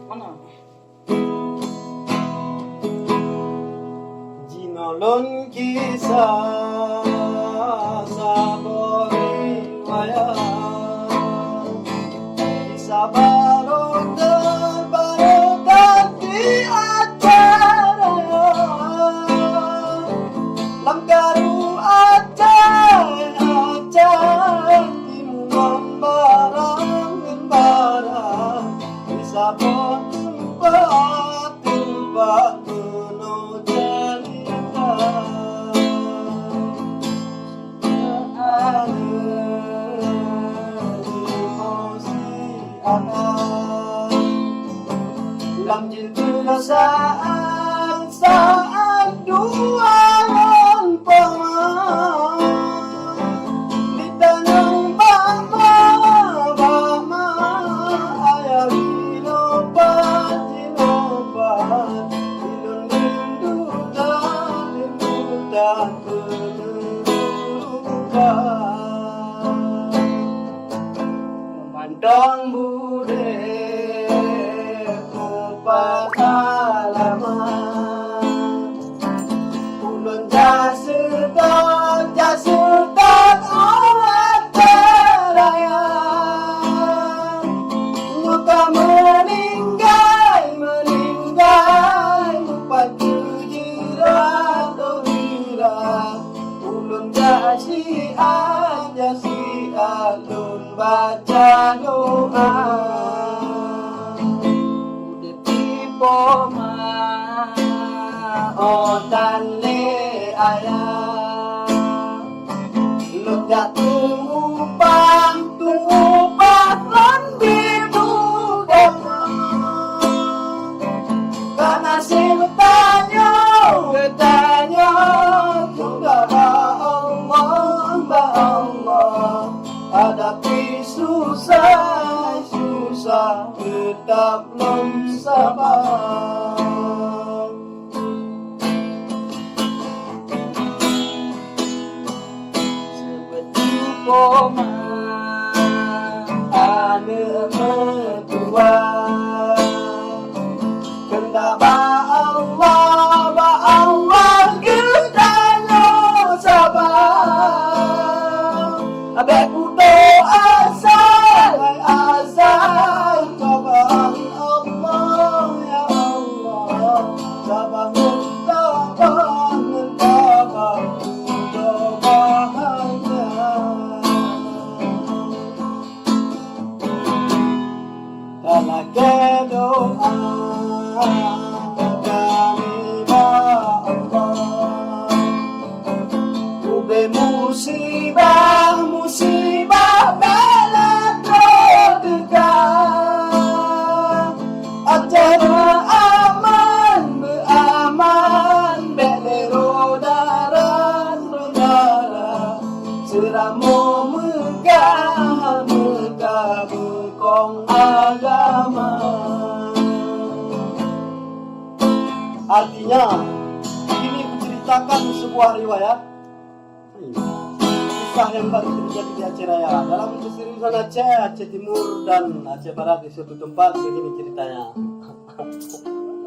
Mana? Jinolon kisah sabori waya kisah baru ganti acara langkaru acara timungan barang kisah tempat menuju lam jildu saat dua orang di tanah bama ayah dilobat ilun rindu tak memandang bude halaman ulun jasedat awak teraya muka meninggai lupa tujirat dohirat ulun jasiat lun baca doa Poma otan le ayah lega tungupang lan dibuka karena si bertanya juga Allah hadapi susah tetap belum sabar seperti poma ada mertua kendak Allah gedanya sabar abek doa azal cobaan Allah ya Allah sabar talaga doa kami Allah ube musibah acara aman belero daran rodara seramu megah bengkong agama. Artinya ini menceritakan sebuah riwayat kisah yang baru terjadi di Aceh Raya dalam keseriusan Aceh Timur dan Aceh Barat di suatu tempat begini ceritanya.